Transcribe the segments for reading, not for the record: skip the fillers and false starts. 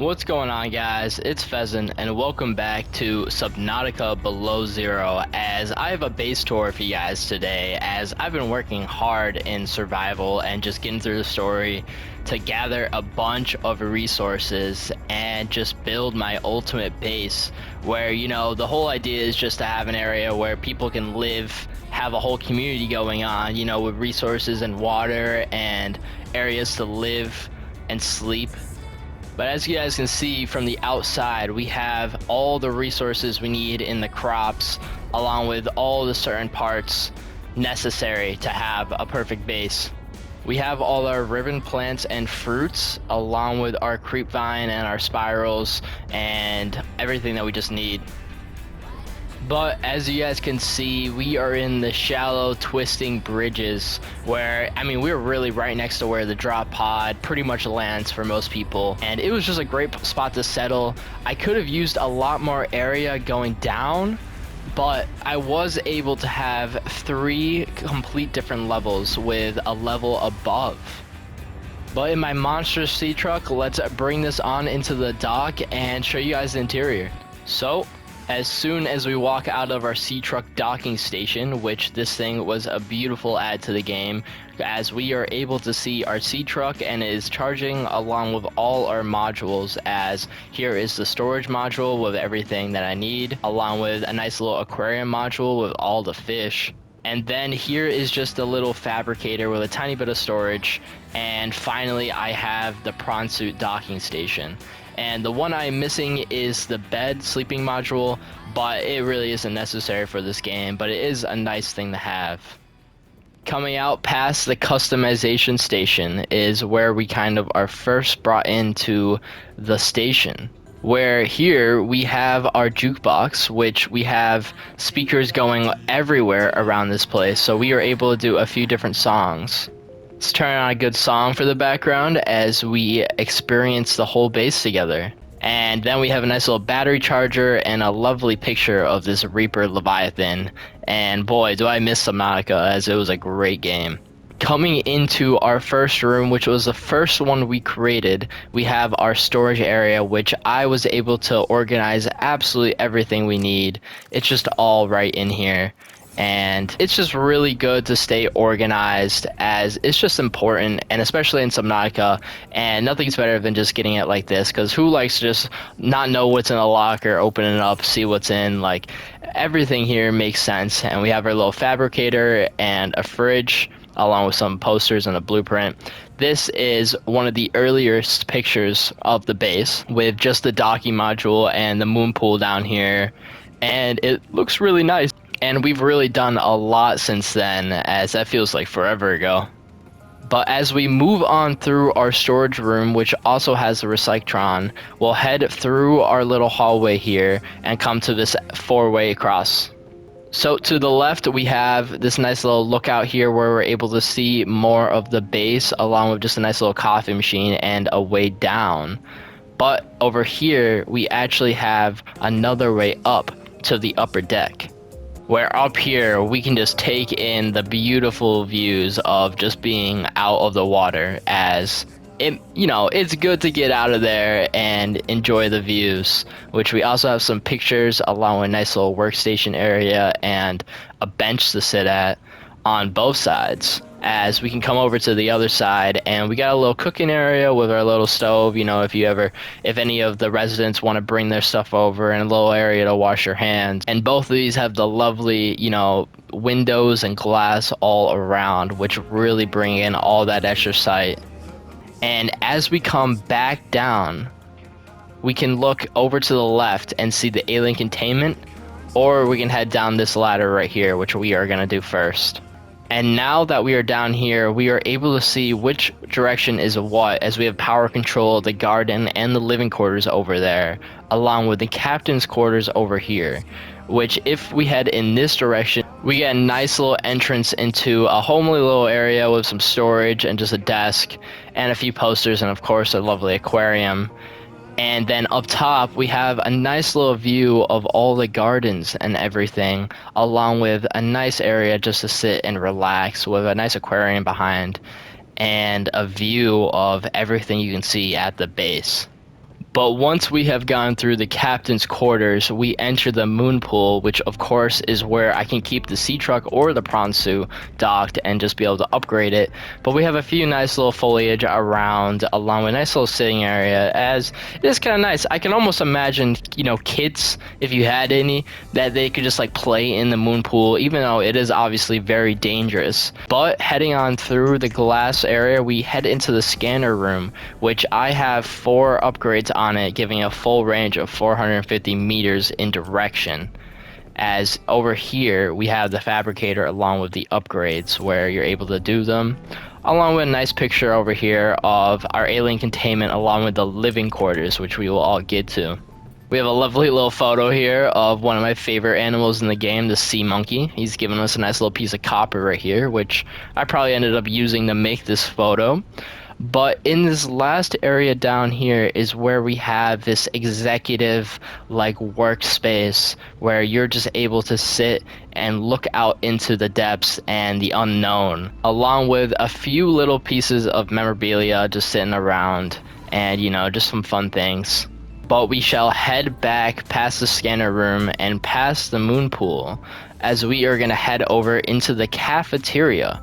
What's going on, guys? It's Pheasant, and welcome back to Subnautica Below Zero, as I have a base tour for you guys today, as I've been working hard in survival and just getting through the story to gather a bunch of resources and just build my ultimate base, where, the whole idea is just to have an area where people can live, have a whole community going on, with resources and water and areas to live and sleep. But as you guys can see from the outside, we have all the resources we need in the crops, along with all the certain parts necessary to have a perfect base. We have all our ribbon plants and fruits, along with our creep vine and our spirals and everything that we just need. But as you guys can see, we are in the shallow twisting bridges where, we're really right next to where the drop pod pretty much lands for most people. And it was just a great spot to settle. I could have used a lot more area going down, but I was able to have 3 complete different levels with a level above. But in my monster sea truck, let's bring this on into the dock and show you guys the interior. So, as soon as we walk out of our sea truck docking station, which this thing was a beautiful add to the game, as we are able to see our sea truck and it is charging along with all our modules, as here is the storage module with everything that I need, along with a nice little aquarium module with all the fish. And then here is just a little fabricator with a tiny bit of storage, and finally I have the prawn suit docking station. And the one I'm missing is the bed sleeping module, but it really isn't necessary for this game, but it is a nice thing to have. Coming out past the customization station is where we kind of are first brought into the station, where here we have our jukebox, which we have speakers going everywhere around this place, so we are able to do a few different songs. Let's turn on a good song for the background as we experience the whole base together. And then we have a nice little battery charger and a lovely picture of this Reaper Leviathan. And boy, do I miss Subnautica, as it was a great game. Coming into our first room, which was the first one we created, we have our storage area, which I was able to organize absolutely everything we need. It's just all right in here. And it's just really good to stay organized, as it's just important, and especially in Subnautica, and nothing's better than just getting it like this, because who likes to just not know what's in a locker, open it up, see what's in? Like, everything here makes sense. And we have our little fabricator and a fridge, along with some posters and a blueprint. This is one of the earliest pictures of the base, with just the docking module and the Moonpool down here, and it looks really nice. And we've really done a lot since then, as that feels like forever ago. But as we move on through our storage room, which also has a Recyctron, we'll head through our little hallway here and come to this 4-way across. So to the left, we have this nice little lookout here where we're able to see more of the base, along with just a nice little coffee machine and a way down. But over here, we actually have another way up to the upper deck, where up here we can just take in the beautiful views of just being out of the water, as it's good to get out of there and enjoy the views. Which we also have some pictures, along with a nice little workstation area and a bench to sit at on both sides. As we can come over to the other side, and we got a little cooking area with our little stove, if any of the residents want to bring their stuff over, and a little area to wash your hands. And both of these have the lovely, windows and glass all around, which really bring in all that extra sight. And as we come back down, we can look over to the left and see the alien containment, or we can head down this ladder right here, which we are going to do first. And now that we are down here, we are able to see which direction is what, as we have power control of the garden and the living quarters over there, along with the captain's quarters over here. Which, if we head in this direction, we get a nice little entrance into a homely little area with some storage and just a desk and a few posters, and of course a lovely aquarium. And then up top, we have a nice little view of all the gardens and everything, along with a nice area just to sit and relax, with a nice aquarium behind, and a view of everything you can see at the base. But once we have gone through the captain's quarters, we enter the Moonpool, which of course is where I can keep the sea truck or the prawn suit docked and just be able to upgrade it. But we have a few nice little foliage around, along with a nice little sitting area, as it is kind of nice. I can almost imagine, you know, kids, if you had any, that they could just like play in the Moonpool, even though it is obviously very dangerous. But heading on through the glass area, we head into the scanner room, which I have 4 upgrades on it, giving a full range of 450 meters in direction. As over here we have the fabricator along with the upgrades where you're able to do them, along with a nice picture over here of our alien containment along with the living quarters, which we will all get to. We have a lovely little photo here of one of my favorite animals in the game, the sea monkey. He's given us a nice little piece of copper right here, which I probably ended up using to make this photo. But in this last area down here is where we have this executive like workspace where you're just able to sit and look out into the depths and the unknown, along with a few little pieces of memorabilia just sitting around and, you know, just some fun things. But we shall head back past the scanner room and past the Moonpool as we are going to head over into the cafeteria.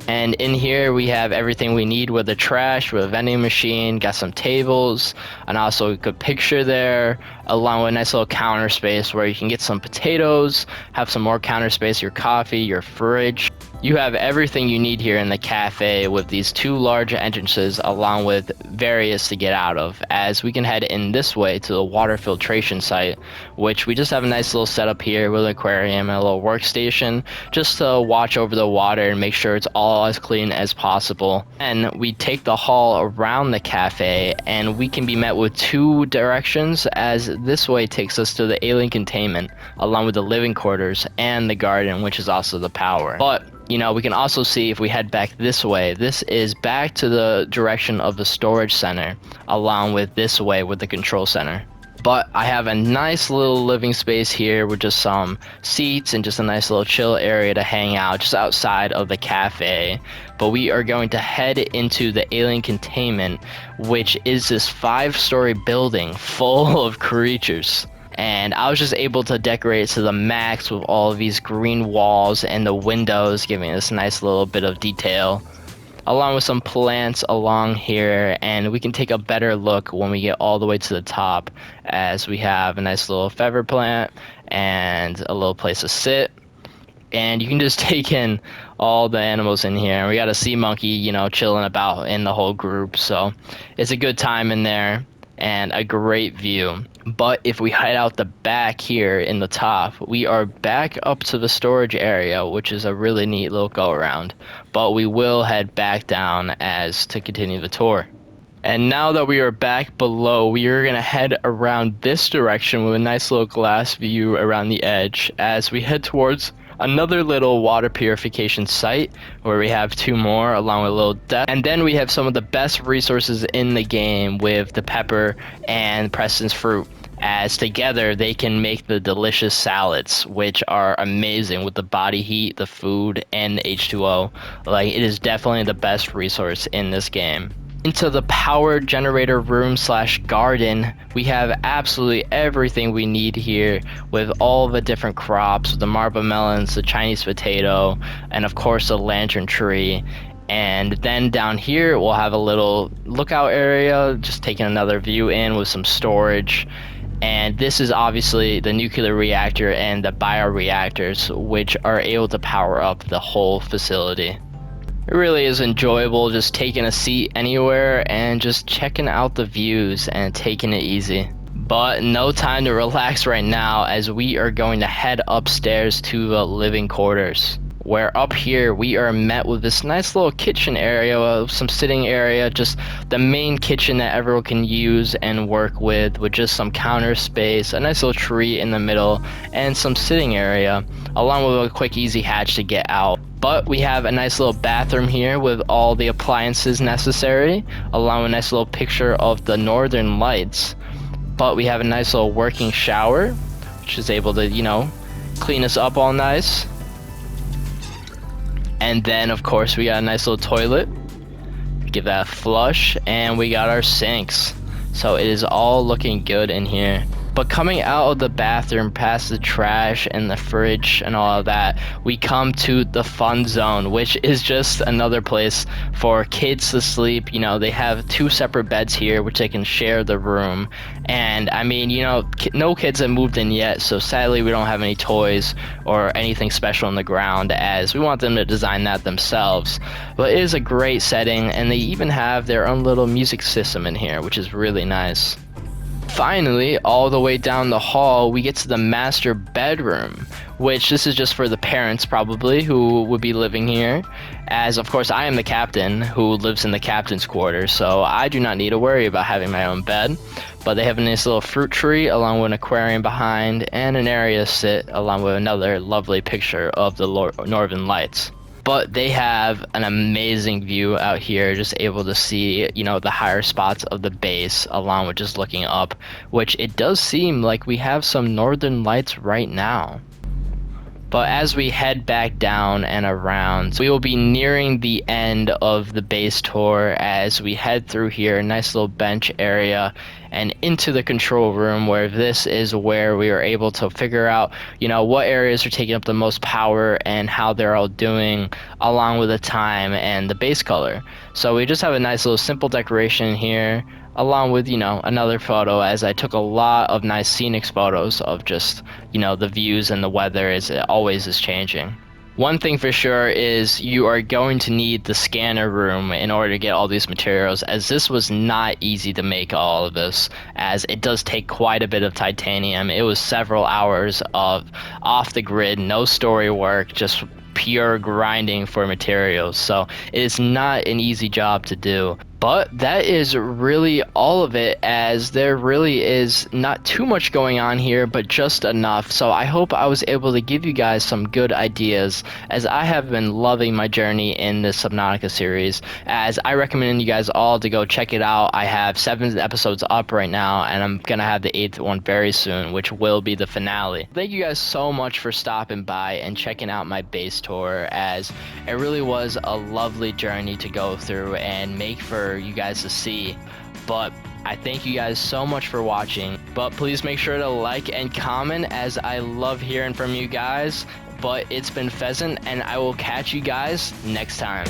And in here we have everything we need with the trash, with a vending machine, got some tables, and also a good picture there, along with a nice little counter space where you can get some potatoes, have some more counter space, your coffee, your fridge. You have everything you need here in the cafe with these 2 large entrances along with various to get out of, as we can head in this way to the water filtration site, which we just have a nice little setup here with an aquarium and a little workstation just to watch over the water and make sure it's all as clean as possible. And we take the hall around the cafe and we can be met with 2 directions, as this way takes us to the alien containment along with the living quarters and the garden, which is also the power. But you know, we can also see if we head back this way, this is back to the direction of the storage center, along with this way with the control center. But I have a nice little living space here with just some seats and just a nice little chill area to hang out just outside of the cafe. But we are going to head into the alien containment, which is this 5-story building full of creatures. And I was just able to decorate it to the max with all of these green walls and the windows, giving this nice little bit of detail, along with some plants along here. And we can take a better look when we get all the way to the top, as we have a nice little feather plant and a little place to sit. And you can just take in all the animals in here. And we got a sea monkey, you know, chilling about in the whole group, so it's a good time in there and a great view. But if we head out the back here in the top, we are back up to the storage area, which is a really neat little go around. But we will head back down as to continue the tour. And now that we are back below, we are going to head around this direction with a nice little glass view around the edge as we head towards another little water purification site where we have 2 more along with a little depth. And then we have some of the best resources in the game with the pepper and Preston's fruit, as together they can make the delicious salads, which are amazing with the body heat, the food, and the H2O. Like, it is definitely the best resource in this game. Into the power generator room slash garden, we have absolutely everything we need here with all the different crops, the marble melons, the Chinese potato, and of course the lantern tree. And then down here we'll have a little lookout area, just taking another view in with some storage. And this is obviously the nuclear reactor and the bioreactors, which are able to power up the whole facility. It really is enjoyable just taking a seat anywhere and just checking out the views and taking it easy. But no time to relax right now, as we are going to head upstairs to the living quarters, where up here we are met with this nice little kitchen area, some sitting area, just the main kitchen that everyone can use and work with just some counter space, a nice little tree in the middle, and some sitting area, along with a quick easy hatch to get out. But we have a nice little bathroom here with all the appliances necessary, along with a nice little picture of the northern lights. But we have a nice little working shower, which is able to, you know, clean us up all nice. And then of course we got a nice little toilet, give that a flush, and we got our sinks. So it is all looking good in here. But coming out of the bathroom past the trash and the fridge and all of that, we come to the fun zone, which is just another place for kids to sleep. You know, they have 2 separate beds here, which they can share the room. And I mean, you know, no kids have moved in yet, so sadly we don't have any toys or anything special on the ground, as we want them to design that themselves. But it is a great setting, and they even have their own little music system in here, which is really nice. Finally, all the way down the hall, we get to the master bedroom, which this is just for the parents probably who would be living here, as of course I am the captain who lives in the captain's quarters, so I do not need to worry about having my own bed. But they have a nice little fruit tree along with an aquarium behind, and an area to sit along with another lovely picture of the northern lights. But they have an amazing view out here, just able to see, you know, the higher spots of the base along with just looking up, which it does seem like we have some northern lights right now. But as we head back down and around, we will be nearing the end of the base tour as we head through here, a nice little bench area, and into the control room, where this is where we are able to figure out, you know, what areas are taking up the most power and how they're all doing, along with the time and the base color. So we just have a nice little simple decoration here, along with, you know, another photo, as I took a lot of nice scenic photos of just, you know, the views and the weather as it always is changing. One thing for sure is you are going to need the scanner room in order to get all these materials, as this was not easy to make all of this, as it does take quite a bit of titanium. It was several hours of off the grid, no story work, just pure grinding for materials. So it is not an easy job to do. But that is really all of it, as there really is not too much going on here, but just enough. So I hope I was able to give you guys some good ideas, as I have been loving my journey in this Subnautica series, as I recommend you guys all to go check it out. I have 7 episodes up right now, and I'm gonna have the 8th one very soon, which will be the finale. Thank you guys so much for stopping by and checking out my base tour, as it really was a lovely journey to go through and make for you guys to see. But I thank you guys so much for watching, but please make sure to like and comment, as I love hearing from you guys. But it's been Pheasant, and I will catch you guys next time.